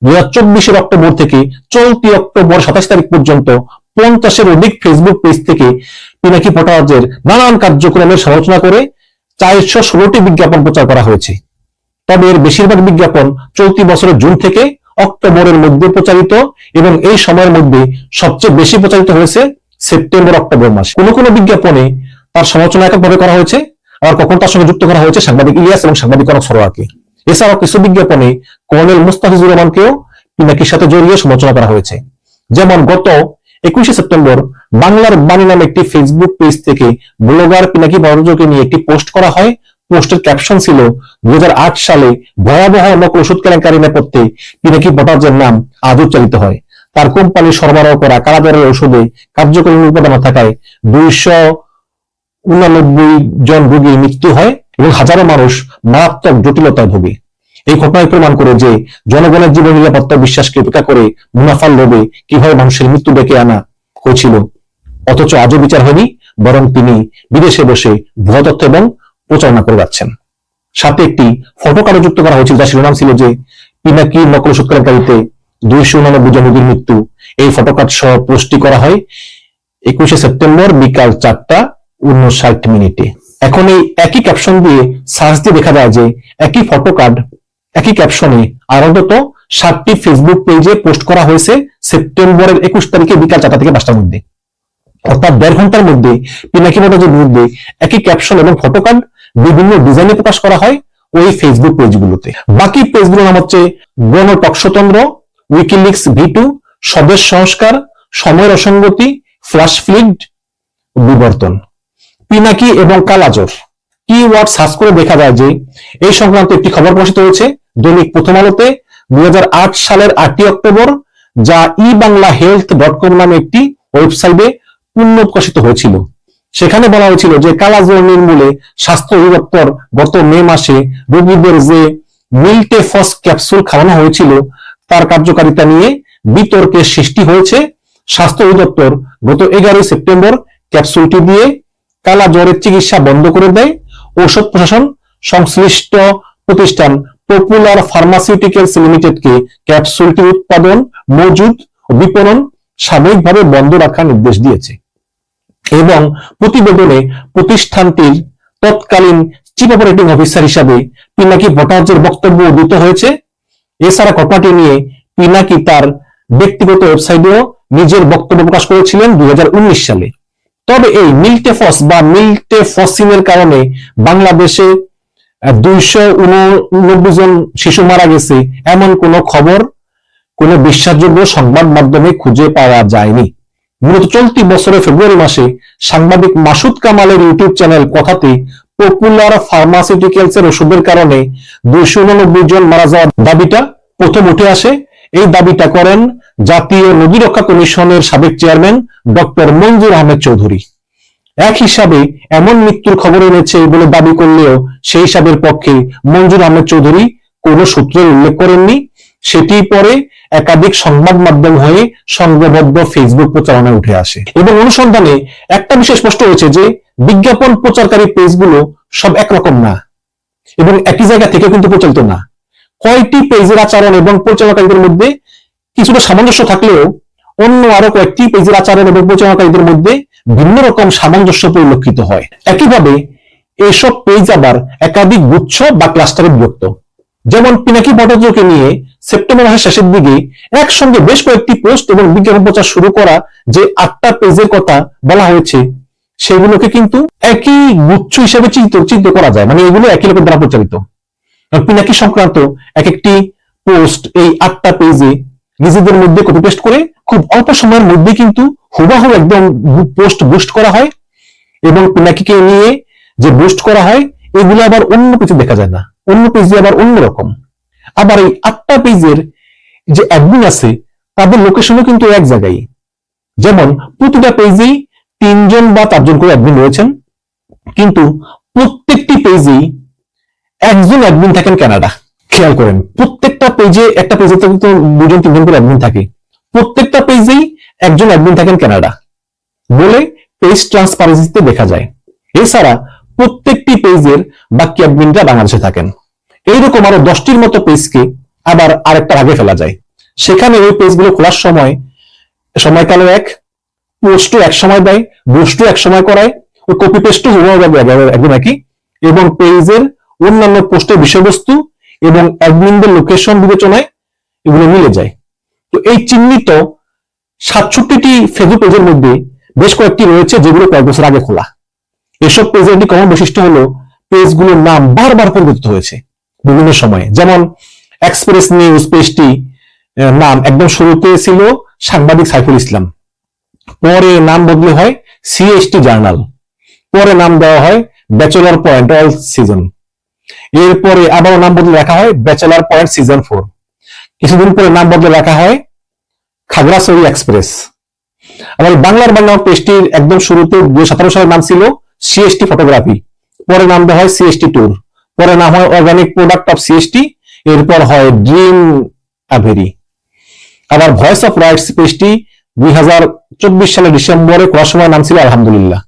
2024 অক্টোবর থেকে চলতি অক্টোবর 27 তারিখ পর্যন্ত 50-এর অধিক ফেসবুক পেজ থেকে পিনাকি ভট্টাচার্যের নানান কার্যক্রমের সমালোচনা করে 416টি বিজ্ঞাপন প্রচার করা হয়েছে। তবে এর বেশিরভাগ বিজ্ঞাপন চলতি বছরের জুন থেকে অক্টোবরের মধ্যে প্রচারিত এবং এই সময়ের মধ্যে সবচেয়ে বেশি প্রচারিত হয়েছে সেপ্টেম্বর অক্টোবর মাসে। কোনো কোনো বিজ্ঞাপনে তার সমালোচনা এককভাবে করা হয়েছে, আবার কখন তার সঙ্গে যুক্ত করা হয়েছে সাংবাদিক ইলিয়াস এবং সাংবাদিক কনক সরোয়ারকে। এছাড়াও কিছু বিজ্ঞাপনে কর্নেল মুস্তাফিজুর রহমানকেও পিনাকির সাথে জড়িয়ে সমালোচনা করা হয়েছে। যেমন গত 21 সেপ্টেম্বর বাংলার বাণী নামে একটি ফেসবুক পেজ থেকে ব্লগার পিনাকি ভট্টাচার্যকে নিয়ে একটি পোস্ট করা হয়। পোস্টের ক্যাপশন ছিল 2008 সালে ভয়াবহ নকল ওষুধ কেলেঙ্কারি নেপথ্যে পিনাকি ভট্টাচার্যের নাম আজ উচ্চারিত হয়। তার কোম্পানি সরবরাহ করা কারাগারের ওষুধে কার্যকরী উপাদান না থাকায় 289 জন রোগীর মৃত্যু হয় এবং হাজারো মানুষ মারাত্মক জটিলতায় ভোগে। এই ঘটনায় প্রমাণ করে যে জনগণের জীবন নিরাপত্তা বিশ্বাসকে উপেক্ষা করে মুনাফার লোভে কিভাবে মানুষের মৃত্যু ডেকে আনা হয়েছিল, অথচ আজও বিচার হয়নি, বরং তিনি বিদেশে বসে ভুয়া তথ্য এবং প্রচারণা করে যাচ্ছেন। সাথে একটি ফটো কার্ড যুক্ত করা হয়েছিল যার শিরোনাম ছিল যে পিনাকি নকল ওষুধ কেলেঙ্কারিতে 289 জন রোগীর মৃত্যু। এই ফটো কার্ড সহ পোস্টটি করা হয় 21 সেপ্টেম্বর বিকাল 4:59। এখন এই একই ক্যাপশন দিয়ে সার্চ দিয়ে দেখা যায় যে একই ফটো কার্ড একই ক্যাপশনে আর অন্তত 7টি ফেসবুক পেজে পোস্ট করা হয়েছে সেপ্টেম্বরের 21 তারিখে বিকাল 4টা থেকে 5টার মধ্যে। অর্থাৎ 1.5 ঘন্টার মধ্যে পিনাকি ভট্টাচার্যের বিরুদ্ধে একই ক্যাপশন এবং ফটো কার্ড বিভিন্ন ডিজাইনে প্রকাশ করা হয় ওই ফেসবুক পেজগুলোতে। বাকি পেজগুলোর নাম হচ্ছে গণটকস্বতন্ত্র, উইকিলিক্স V2, স্বদেশ সংস্কার, সময়ের অসঙ্গতি, ফ্ল্যাশ ফ্লিড, বিবর্তন। পিনাকি এবং কালাজ্বর কিওয়ার্ড সার্চ করে দেখা যায় যে এই সংক্রান্ত একটি খবর প্রকাশিত হয়েছে দৈনিক প্রথম আলোতে 2008 সালের 8 অক্টোবর, যা eBanglaHealth.com নামে একটি ওয়েবসাইটে পুনঃ প্রকাশিত হয়েছিল। সেখানে বলা হয়েছিল যে কালাজ্বর নির্মূলে স্বাস্থ্য অধিদপ্তর গত মে মাসে রোগীদের যে মিল্টেফস ক্যাপসুল খাওয়ানো হয়েছিল তার কার্যকারিতা নিয়ে বিতর্কের সৃষ্টি হয়েছে। স্বাস্থ্য অধিদপ্তর গত 11 সেপ্টেম্বর ক্যাপসুলটি দিয়ে কালাজ্বরের চিকিৎসা বন্ধ করে দেয়। ঔষধ প্রশাসন সংশ্লিষ্ট প্রতিষ্ঠান পপুলার ফার্মাসিউটিক্যালস লিমিটেডকে ক্যাপসুলটি উৎপাদন, মজুদ ও বিপণন সাময়িকভাবে বন্ধ রাখার নির্দেশ দিয়েছে। এবং প্রতিবেদনে প্রতিষ্ঠানটির তৎকালীন চিফ অপারেটিং অফিসার হিসাবে পিনাকি ভট্টাচার্যের বক্তব্য উদ্ধৃত হয়েছে। এছাড়া ঘটনাটি নিয়ে পিনাকি তার ব্যক্তিগত ওয়েবসাইটেও নিজের বক্তব্য প্রকাশ করেছিলেন 2019 সালে। তবে এই মিল্টেফস বা মিল্টেফসিনের কারণে বাংলাদেশে 289 জন শিশু মারা গেছে এমন কোনো খবর কোনো বিশ্বাসযোগ্য সংবাদ মাধ্যমে খুঁজে পাওয়া যায়নি। মূলত চলতি বছরের ফেব্রুয়ারি মাসে সাংবাদিক মাসুদ কামালের ইউটিউব চ্যানেল কথাতে পপুলার ফার্মাসিউটিক্যালস এর ওষুধের কারণে 289 জন মারা যাওয়ার দাবিটা প্রথম উঠে আসে। এই দাবিটা করেন জাতীয় নদী রক্ষা কমিশনের সাবেক চেয়ারম্যান ডক্টর মঞ্জুর আহমেদ চৌধুরী। এক হিসাবে এমন মৃত্যুর খবর এনেছে বলে দাবি করলেও সেই হিসাবের পক্ষে মঞ্জুর আহমেদ চৌধুরী কোনো সূত্রের উল্লেখ করেননি। সেটি পরে একাধিক সংবাদ মাধ্যম হয়ে সংঘবদ্ধ ফেসবুক প্রচারণায় উঠে আসে এবং অনুসন্ধানে একটা বিষয় স্পষ্ট হয়েছে যে বিজ্ঞাপন প্রচারকারী পেজগুলো সব একরকম না এবং একই জায়গা থেকে কিন্তু প্রচারিত না। কয়েকটি পেজের আচরণ এবং পরিচালনাকারীদের মধ্যে কিছুটা সামঞ্জস্য থাকলেও অন্য আরো কয়েকটি পেজের আচরণ এবং পরিচালনাকারীদের মধ্যে ভিন্ন রকম সামঞ্জস্য পরিলক্ষিত হয়। একইভাবে এসব পেজ আবার একাধিক গুচ্ছ বা ক্লাস্টারে বিভক্ত। যেমন পিনাকি ভট্টাচার্যকে নিয়ে সেপ্টেম্বর মাসের শেষের দিকে একসঙ্গে বেশ কয়েকটি পোস্ট এবং বিজ্ঞাপন প্রচার শুরু করা যে 8টা পেজের কথা বলা হয়েছে সেগুলোকে কিন্তু একই গুচ্ছ হিসেবে চিন্তিত করা যায়, মানে এগুলো একই লোকের দ্বারা প্রচারিত। পিনাকি সংক্রান্ত এক একটি পোস্ট এই 8টা পেজে নিজেদের মধ্যে কপি পেস্ট করে খুব অল্প সময়ের মধ্যে কিন্তু হুবাহু একদম পোস্ট বুস্ট করা হয় এবং পিনাকিকে নিয়ে যে বুস্ট করা হয় এগুলো আবার অন্য পেজে দেখা যায় না, অন্য পেজে আবার অন্যরকম। আবার এই 8টা পেজের যে অ্যাডমিন আছে তাদের লোকেশনও কিন্তু এক জায়গায়। যেমন প্রতিটা পেজেই 3 জন বা 4 জন করে অ্যাডমিন রয়েছেন, কিন্তু প্রত্যেকটি পেজেই একজন অ্যাডমিন থাকেন কানাডা। খেয়াল করেন, প্রত্যেকটা পেজে একটা পেজে কিন্তু 2 জন 3 জন করে অ্যাডমিন থাকে, প্রত্যেকটা পেজেই একজন অ্যাডমিন থাকেন কানাডা বলে পেজ ট্রান্সপারেন্সিতে দেখা যায়। এছাড়া প্রত্যেকটি পেজের বাকি অ্যাডমিনরা বাংলাদেশে থাকেন। এইরকম আরো 10টির মতো পেজকে আবার আরেকটা ভাগে ফেলা যায়। সেখানে ওই পেজগুলো খোলার সময়কালে এক, পোস্টও এক সময় দেয়, বুস্টও এক সময় করায়, ওই কপি পেস্টও একদম একই, এবং পেজের অন্যান্য পোস্টের বিষয়বস্তু এবং অ্যাডমিনদের লোকেশন বিবেচনায় এগুলো মিলে যায়। তো এই চিহ্নিত 67টি ফেসবুক পেজের মধ্যে বেশ কয়েকটি রয়েছে যেগুলো কয়েক বছর আগে খোলা। এসব পেজের একটি কমন বৈশিষ্ট্য হলো পেজগুলোর নাম বারবার পরিবর্তিত হয়েছে বিভিন্ন সময়ে। যেমন এক্সপ্রেস নিউজ পেজটি নাম একদম শুরুতে ছিল সাংবাদিক সাইফুল ইসলাম, পরে নাম বদলে হয় সিএসটি জার্নাল, পরে নাম দেওয়া হয় ব্যাচেলর পয়েন্ট অল সিজন, এরপরে আবার নাম বদলে রাখা হয় ব্যাচেলর পয়েন্ট সিজন 4, কিছুদিন পরে নাম বদলে রাখা হয় খাগড়াছড়ি এক্সপ্রেস। আবার বাংলার বাংলা পেজটির একদম শুরুতে 2017 সালের নাম ছিল সিএসটি ফটোগ্রাফি, পরে নাম দেওয়া হয় সিএসটি ট্যুর, পরে নাম হয় অর্গানিক প্রোডাক্ট অফ সিএসটি, এরপর হয় ড্রিম আভেরি। আবার ভয়েস অফ রাইটস পেজটি 2024 সালের ডিসেম্বরে করার সময় নাম ছিল আলহামদুলিল্লাহ।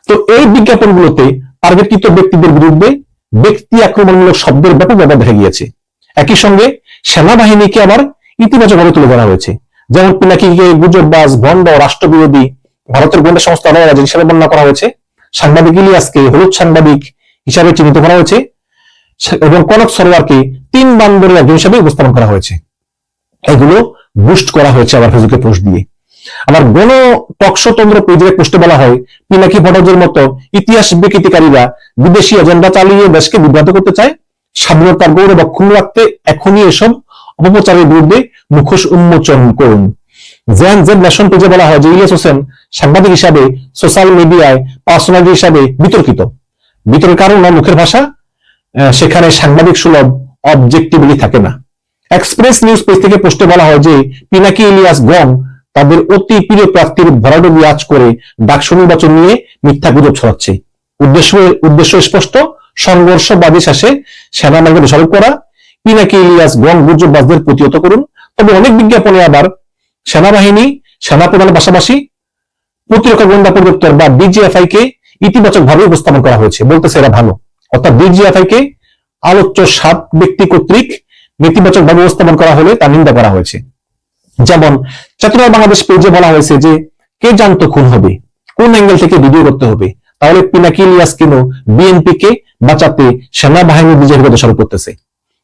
তো এই বিজ্ঞাপনগুলোতে টার্গেটকৃত ব্যক্তিদের বিরুদ্ধে ব্যক্তি আক্রমণমূলক শব্দের ব্যাপক ব্যবহার দেখা গিয়েছে। একই সঙ্গে সেনাবাহিনীকে আবার ইতিবাচকভাবে তুলে ধরা হয়েছে। যেমন পিনাকিকে গুজববাজ, ভণ্ড, রাষ্ট্রবিরোধী, ভারতের গোয়েন্দা সংস্থা হিসাবে বর্ণনা করা হয়েছে, সাংবাদিক ইলিয়াসকে হলুদ সাংবাদিক হিসাবে চিহ্নিত করা হয়েছে এবং কনক সরোয়ারকে 3 বান্দরের একজন হিসাবে উপস্থাপন করা হয়েছে। এগুলো বুস্ট করা হয়েছে আবার ফেসবুকে পোস্ট দিয়ে। আবার গণ টকশোতন্ত্র পেজের পোস্টে বলা হয় পিনাকি ভট্টাচার্যের মতো ইতিহাস বিকৃতিকারীরা বিদেশি এজেন্ডা চালিয়ে দেশকে বিভ্রান্ত করতে চায়, স্বাধীনতার গৌরব অক্ষুণ্ণ রাখতে এখনই এসব অপপ্রচারের বিরুদ্ধে মুখোশ উন্মোচন করুন। জেন জেড নেশন পেজে বলা হয় যে ইলিয়াস হোসেন সাংবাদিক হিসাবে সোশ্যাল মিডিয়ায় পার্সোনালিটি হিসাবে বিতর্কের কারণ মুখের ভাষা, সেখানে সাংবাদিক সুলভ অবজেক্টিভিটি থাকে না। এক্সপ্রেস নিউজ পেজ থেকে পোস্টে বলা হয় যে পিনাকি ইলিয়াস গং তাদের অতি প্রিয় প্রার্থীর ভরাডুবি বিরাজ করে ডাকসু নির্বাচন নিয়ে মিথ্যা গুজব ছড়াচ্ছে। উদ্দেশ্য স্পষ্ট, সংঘর্ষবাদী শেষে সেনাবাহিনীকে দোষারোপ করা, পিনাকি ইলিয়াস গং গুজববাজদের প্রতিহত করুন। তবে অনেক বিজ্ঞাপনে আবার সেনাবাহিনী, সেনাপ্রধানের পাশাপাশি প্রতিরক্ষা গোয়েন্দা পরিদপ্তর বা ডিজিএফআই কে ইতিবাচক ভাবে উপস্থাপন করা হয়েছে, বলতেছে এরা ভালো। অর্থাৎ ডিজিএফআই কে আলোচ্য 7 ব্যক্তি কর্তৃক নেতিবাচক ভাবে উপস্থাপন করা হলে তা নিন্দা করা হয়েছে। যেমন চেতনার বাংলাদেশ পেজে বলা হয়েছে যে কে জানতো খুন হবে, কোন অ্যাঙ্গেল থেকে ভিডিও করতে হবে? তাহলে পিনাকি ইলিয়াস কেন বিএনপি কে বাঁচাতে সেনাবাহিনী নিজের দোষারোপ করতেছে?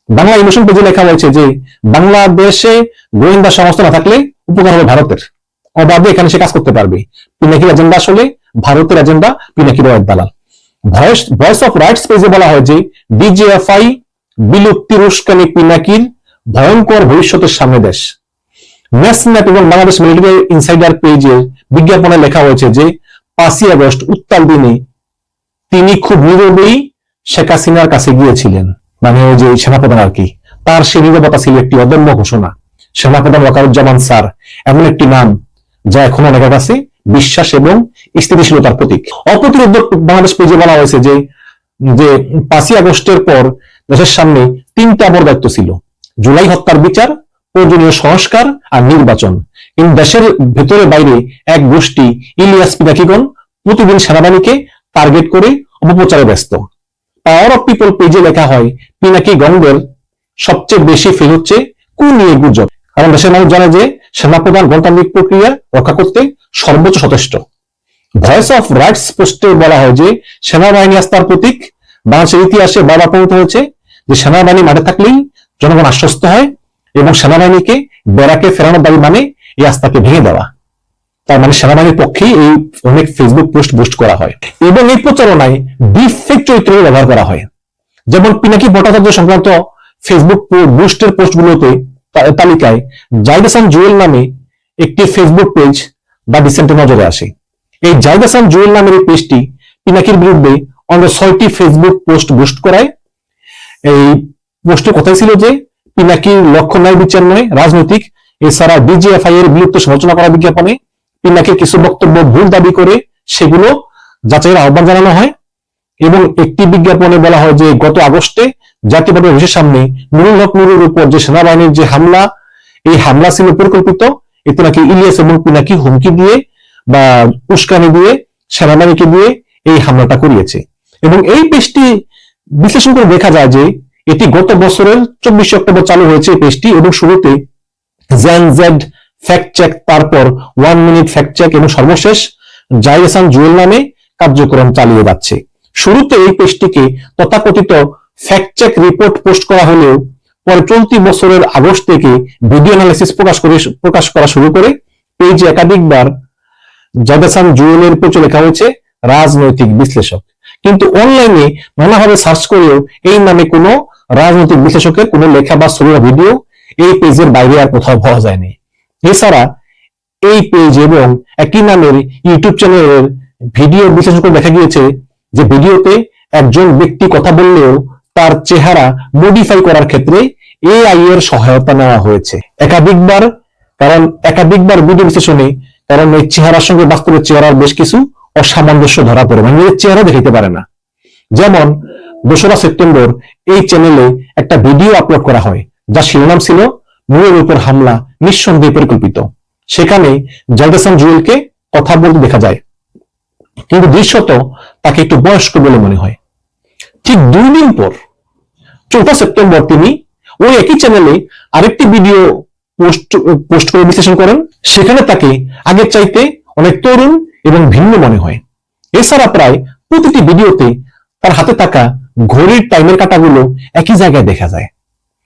বাংলা ইমোশন পেজে লেখা হয়েছে যে বাংলাদেশে গোয়েন্দা সংস্থা না থাকলে উপকার হবে ভারতের, অবাধে এখানে সে কাজ করতে পারবে। পিনাকির এজেন্ডা আসলে ভারতের এজেন্ডা, পিনাকির এক দালাল। ভয়েস অফ রাইটস পেজে বলা হয় যে ডিজিএফআই বিলুপ্তির উস্কানি পিনাকির, ভয়ঙ্কর ভবিষ্যতের সামনে দেশ। ন্যাশনাল এবং বাংলাদেশ মিলিটারি ইনসাইডার পেজে বিজ্ঞাপনে লেখা হয়েছে যে 5ই আগস্ট উত্তাল দিনে তিনি খুব নীরবেই শেখ হাসিনার কাছে গিয়েছিলেন, মানে ওই যে সেনাপ্রধান আর কি, তার সে নীরবতা ছিল একটি অদম্য ঘোষণা। সেনাপ্রধান ওয়াকারুজ্জামান স্যার এমন একটি নাম যা এখন অনেকের কাছে বিশ্বাস এবং স্থিতিশীলতার প্রতীক। অপ্রতিরোধ বাংলাদেশ পেজে বলা হয়েছে যে 5ই আগস্টের পর দেশের সামনে 3টা বড় দায়িত্ব ছিল: জুলাই হত্যার বিচার, প্রয়োজনীয় সংস্কার আর নির্বাচন। কিন্তু দেশের ভেতরে বাইরে এক গোষ্ঠী ইলিয়াস পিনাকিগণ প্রতিদিন সেনাবাহিনীকে টার্গেট করে অপপ্রচারে ব্যস্ত। পাওয়ার অফ পিপল পেজে লেখা হয় পিনাকি গঙ্গের সবচেয়ে বেশি ফেল হচ্ছে কু নিয়ে গুজব, কারণ দেশের মানুষ জানে যে সেনাপ্রধান গণতান্ত্রিক প্রক্রিয়া রক্ষা করতে সর্বোচ্চ সচেষ্ট। ভয়েস অফ রাইটস পোস্টে বলা হয় যে সেনাবাহিনী আস্থার প্রতীক। বাংলাদেশের ইতিহাসে বারবার প্রমাণিত হয়েছে যে সেনাবাহিনী মাঠে থাকলেই জনগণ আশ্বস্ত হয় এবং সেনাবাহিনীকে ব্যারাকে ফেরানোর দাবি মানে এই আস্থাকে ভেঙে দেওয়া। তার মানে সেনাবাহিনীর পক্ষেই এই অনেক ফেসবুক পোস্ট বুস্ট করা হয় এবং এই প্রচারণায় ডিফেক চরিত্র ব্যবহার করা হয়। যেমন পিনাকি ভট্টাচার্য সংক্রান্ত ফেসবুক বুস্টের পোস্টগুলোতে তালিকায় জাহিদ হাসান জুয়েল নামে একটি ফেসবুক পেজ বা ডিসেন্টে নজরে আসে। এই জাহিদ হাসান জুয়েল নামের এই পেজটি পিনাকির বিরুদ্ধে অন্য 6টি ফেসবুক পোস্ট বুস্ট করায়। এই পোস্টের কথাই ছিল যে পিনাকির লক্ষ্য ন্যায় বিচার নয়, রাজনৈতিক। এছাড়া ডিজিএফআই এর বিলুপ্ত সমালোচনা করা বিজ্ঞাপনে পিনাকির কিছু বক্তব্য ভুল দাবি করে সেগুলো যাচাইয়ের আহ্বান জানানো হয় এবং একটি বিজ্ঞাপনে বলা হয় যে গত আগস্টে জাতীয় পার্টি অফিসের সামনে নুরুল হক নুরুর উপর যে সেনাবাহিনীর যে হামলা, এই হামলা ছিল পরিকল্পিত। এতে নাকি ইলিয়াস এবং পিনাকি হুমকি দিয়ে বা উস্কানি দিয়ে সেনাবাহিনীকে দিয়ে এই হামলাটা করিয়েছে। এবং এই পেজটি বিশ্লেষণ করে দেখা যায় যে এটি গত বছরের 24 অক্টোবর চালু হয়েছে এই পেজটি এবং শুরুতে জেড ফ্যাক্ট চেক, তারপর 1 মিনিট ফ্যাক্ট চেক এবং সর্বশেষ জাহিদ হাসান জুয়েল নামে কার্যক্রম চালিয়ে যাচ্ছে। শুরুতে এই পেজটিকে তথাকথিত ফ্যাক্ট চেক রিপোর্ট পোস্ট করা হলেও পরে চলতি বছরের আগস্ট থেকে ভিডিও অ্যানালিসিস প্রকাশ করা শুরু করে পেজে একাধিকবার জাহিদ হাসান জুয়েলের পেজে লেখা হয়েছে রাজনৈতিক বিশ্লেষক। কিন্তু অনলাইনে নানাভাবে সার্চ করেও এই নামে কোনো রাজনৈতিক বিশ্লেষকের কোনো লেখা বা ছবি বা ভিডিও এই পেজের বাইরে আর কোথাও পাওয়া যায়নি। এছাড়া এই পেজ এবং একই নামের ইউটিউব চ্যানেলের ভিডিও বিশ্লেষণ করে দেখা গিয়েছে যে ভিডিওতে একজন ব্যক্তি কথা বললেও তার চেহারা মডিফাই করার ক্ষেত্রে এআই এর সহায়তা নেওয়া হয়েছে একাধিকবার ভিডিও বিশ্লেষণে, কারণ এই চেহারার সঙ্গে বাস্তবের চেহারার বেশ কিছু অসামঞ্জস্য ধরা পড়ে, মানে চেহারা দেখাইতে পারে না। যেমন 2রা সেপ্টেম্বর এই চ্যানেলে একটা ভিডিও আপলোড করা হয় যার শিরোনাম ছিল নূরের উপর হামলা নিঃসন্দেহে পরিকল্পিত। সেখানে জাহিদ হাসান জুয়েলকে কথা বলতে দেখা যায়, কিন্তু দৃশ্যত তাকে একটু বয়স্ক বলে মনে হয়। ঠিক 2 দিন পর 4 সেপ্টেম্বর তিনি ওই একই চ্যানেলে আরেকটি ভিডিও পোস্ট করে বিশ্লেষণ করেন। সেখানে তাকে আগের চাইতে অনেক তরুণ এবং ভিন্ন মনে হয়। এছাড়া প্রায় প্রতিটি ভিডিওতে তার হাতে থাকা ঘড়ির টাইমের কাঁটাগুলো একই জায়গায় দেখা যায়।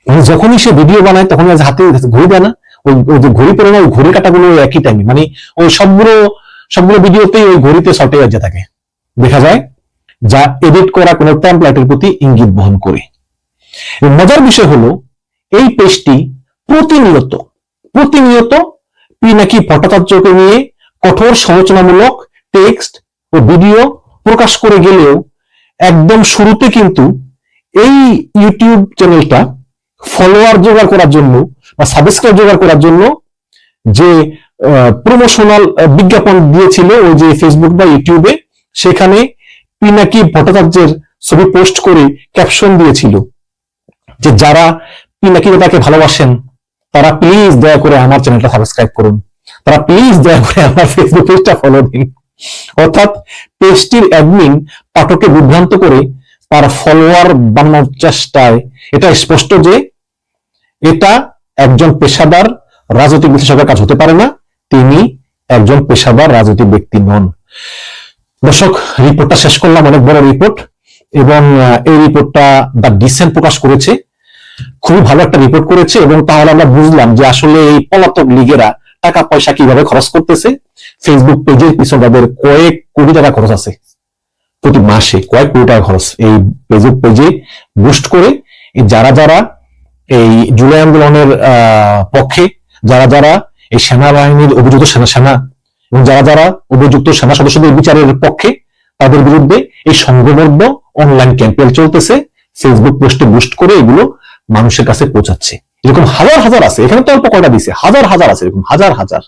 মানে যখনই সে ভিডিও বানায় তখন হাতে ঘড়ি দেয় না, ওই যে ঘড়ি পরে না, ওই ঘড়ির কাঁটাগুলো একই টাইমে, মানে ওই সবগুলো ভিডিওতেই ওই ঘড়িতে শর্টে বাজে থাকে দেখা যায়, যা এডিট করা কোনো টেমপ্লেটের প্রতি ইঙ্গিত বহন করে। মজার বিষয় হলো এই পেজটি প্রতিনিয়ত পিনাকি ভট্টাচার্যকে নিয়ে কঠোর সমালোচনামূলক টেক্সট ও ভিডিও প্রকাশ করে গেলেও একদম শুরুতে কিন্তু এই ইউটিউব চ্যানেলটা ফলোয়ার জোগাড় করার জন্য বা সাবস্ক্রাইব জোগাড় করার জন্য যে প্রমোশনাল বিজ্ঞাপন দিয়েছিল ওই যে ফেসবুক বা ইউটিউবে, সেখানে পিনাকি ভট্টাচার্যের ছবি পোস্ট করে ক্যাপশন দিয়েছিল যে যারা পিনাকি দাদাকে ভালোবাসেন তারা প্লিজ দয়া করে আমার চ্যানেলটা সাবস্ক্রাইব করুন, তারা প্লিজ দয়া করে আমার ফেসবুক পেজটা ফলো দিন। অর্থাৎ পেজটির অ্যাডমিন পাঠককে বিভ্রান্ত করে তার ফলোয়ার বানানোর চেষ্টায় এটা স্পষ্ট যে এটা একজন পেশাদার রাজনৈতিক বিশ্লেষকের কাজ হতে পারে না। তিনি একজন পেশাদার রাজনৈতিক ব্যক্তি নন। দর্শক, রিপোর্টটা শেষ করলাম, অনেক বড় রিপোর্ট, এবং এই রিপোর্টটা দ্য ডিসেন্ট প্রকাশ করেছে। খুবই ভালো একটা রিপোর্ট করেছে, এবং তাহলে আমরা বুঝলাম যে আসলে এই পলাতক লীগেরা টাকা পয়সা কিভাবে খরচ করতেছে। ফেসবুক পেজের পিছনে তাদের কয়েক কোটি টাকা খরচ আছে, প্রতি মাসে কয়েক কোটি টাকা খরচ এই ফেসবুক পেজে বুস্ট করে। যারা যারা এই জুলাই আন্দোলনের পক্ষে, যারা যারা এই সেনাবাহিনীর অভিযুক্ত সেনা এবং যারা যারা অভিযুক্ত সেনা সদস্যদের বিচারের পক্ষে, তাদের বিরুদ্ধে এই সংঘবদ্ধ অনলাইন ক্যাম্পেইন চলতেছে। ফেসবুক পোস্টে বুস্ট করে এগুলো মানুষের কাছে পৌঁছাচ্ছে। এরকম হাজার হাজার আছে, এখানে তো অল্প কয়টা দিছে, হাজার হাজার আছে, এরকম হাজার হাজার।